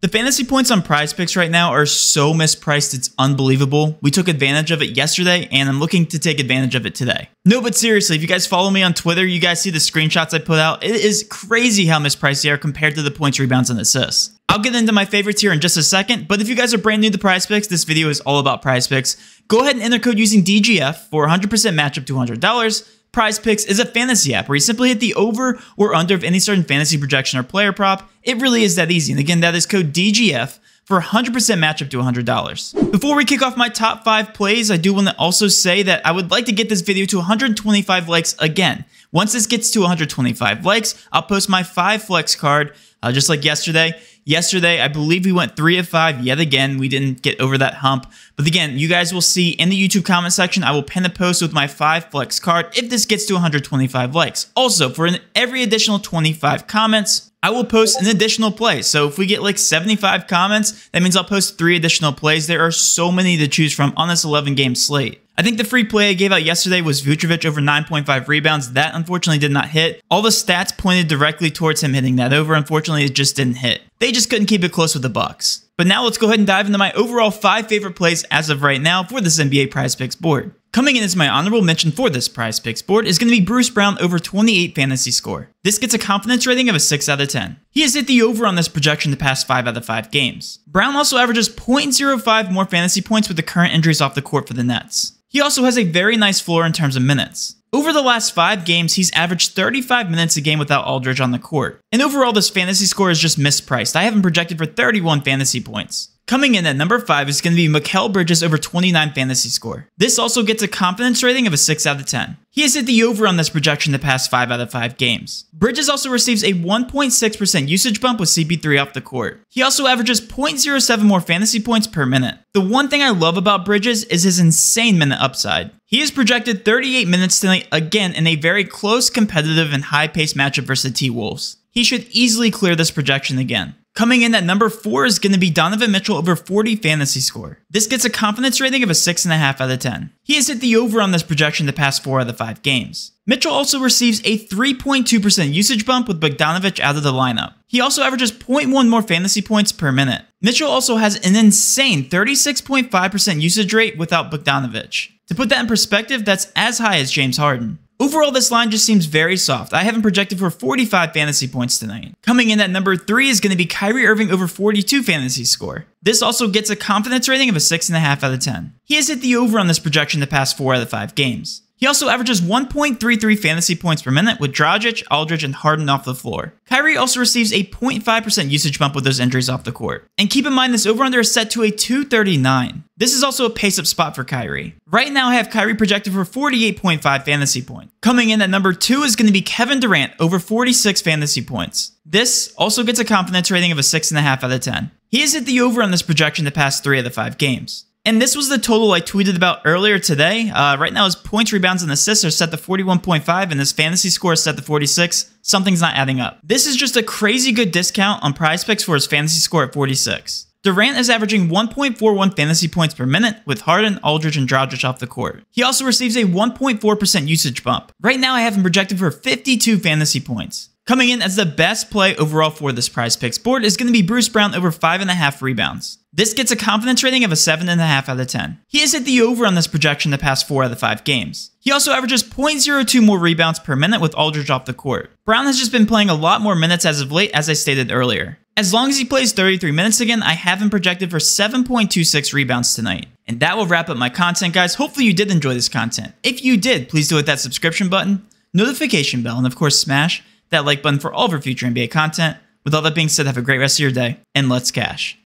The fantasy points on Prizepicks right now are so mispriced, it's unbelievable. We took advantage of it yesterday, and I'm looking to take advantage of it today. No, but seriously, if you guys follow me on Twitter, you guys see the screenshots I put out. It is crazy how mispriced they are compared to the points, rebounds, and assists. I'll get into my favorites here in just a second, but if you guys are brand new to Prizepicks, this video is all about Prizepicks. Go ahead and enter code using DGF for 100% matchup to $100. Prizepicks is a fantasy app where you simply hit the over or under of any certain fantasy projection or player prop. It really is that easy. And again, that is code DGF for 100% matchup to $100. Before we kick off my top 5 plays, I do want to also say that I would like to get this video to 125 likes again. Once this gets to 125 likes, I'll post my 5 flex card, just like yesterday. Yesterday, I believe we went 3 of 5 yet again. We didn't get over that hump. But again, you guys will see in the YouTube comment section, I will pin a post with my 5 flex card if this gets to 125 likes. Also, for every additional 25 comments, I will post an additional play. So if we get like 75 comments, that means I'll post 3 additional plays. There are so many to choose from on this 11-game slate. I think the free play I gave out yesterday was Vucevic over 9.5 rebounds. That unfortunately did not hit. All the stats pointed directly towards him hitting that over. Unfortunately, it just didn't hit. They just couldn't keep it close with the Bucks. But now let's go ahead and dive into my overall 5 favorite plays as of right now for this NBA Prizepicks board. Coming in as my honorable mention for this Prizepicks board is going to be Bruce Brown over 28 fantasy score. This gets a confidence rating of a 6 out of 10. He has hit the over on this projection the past 5 out of 5 games. Brown also averages 0.05 more fantasy points with the current injuries off the court for the Nets. He also has a very nice floor in terms of minutes. Over the last 5 games, he's averaged 35 minutes a game without Aldridge on the court. And overall, this fantasy score is just mispriced. I have him projected for 31 fantasy points. Coming in at number 5 is going to be Mikhail Bridges over 29 fantasy score. This also gets a confidence rating of a 6 out of 10. He has hit the over on this projection the past 5 out of 5 games. Bridges also receives a 1.6% usage bump with CP3 off the court. He also averages 0.07 more fantasy points per minute. The one thing I love about Bridges is his insane minute upside. He is projected 38 minutes tonight again in a very close, competitive, and high-paced matchup versus the T-Wolves. He should easily clear this projection again. Coming in at number 4 is going to be Donovan Mitchell over 40 fantasy score. This gets a confidence rating of a 6.5 out of 10. He has hit the over on this projection the past 4 out of 5 games. Mitchell also receives a 3.2% usage bump with Bogdanovic out of the lineup. He also averages 0.1 more fantasy points per minute. Mitchell also has an insane 36.5% usage rate without Bogdanovic. To put that in perspective, that's as high as James Harden. Overall, this line just seems very soft. I have him projected for 45 fantasy points tonight. Coming in at number 3 is going to be Kyrie Irving over 42 fantasy score. This also gets a confidence rating of a 6.5 out of 10. He has hit the over on this projection the past 4 out of 5 games. He also averages 1.33 fantasy points per minute with Dragic, Aldridge, and Harden off the floor. Kyrie also receives a 0.5% usage bump with those injuries off the court. And keep in mind, this over-under is set to a 239. This is also a pace-up spot for Kyrie. Right now, I have Kyrie projected for 48.5 fantasy points. Coming in at number 2 is going to be Kevin Durant over 46 fantasy points. This also gets a confidence rating of a 6.5 out of 10. He has hit the over on this projection the past 3 out of 5 games. And this was the total I tweeted about earlier today. Right now, his points, rebounds, and assists are set to 41.5, and his fantasy score is set to 46. Something's not adding up. This is just a crazy good discount on Prizepicks for his fantasy score at 46. Durant is averaging 1.41 fantasy points per minute with Harden, Aldridge, and Dragic off the court. He also receives a 1.4% usage bump. Right now, I have him projected for 52 fantasy points. Coming in as the best play overall for this Prizepicks board is going to be Bruce Brown over 5.5 rebounds. This gets a confidence rating of a 7.5 out of 10. He has hit the over on this projection the past 4 out of 5 games. He also averages 0.02 more rebounds per minute with Aldridge off the court. Brown has just been playing a lot more minutes as of late, as I stated earlier. As long as he plays 33 minutes again, I have him projected for 7.26 rebounds tonight. And that will wrap up my content, guys. Hopefully you did enjoy this content. If you did, please do hit that subscription button, notification bell, and of course smash that like button for all of our future NBA content. With all that being said, have a great rest of your day, and let's cash.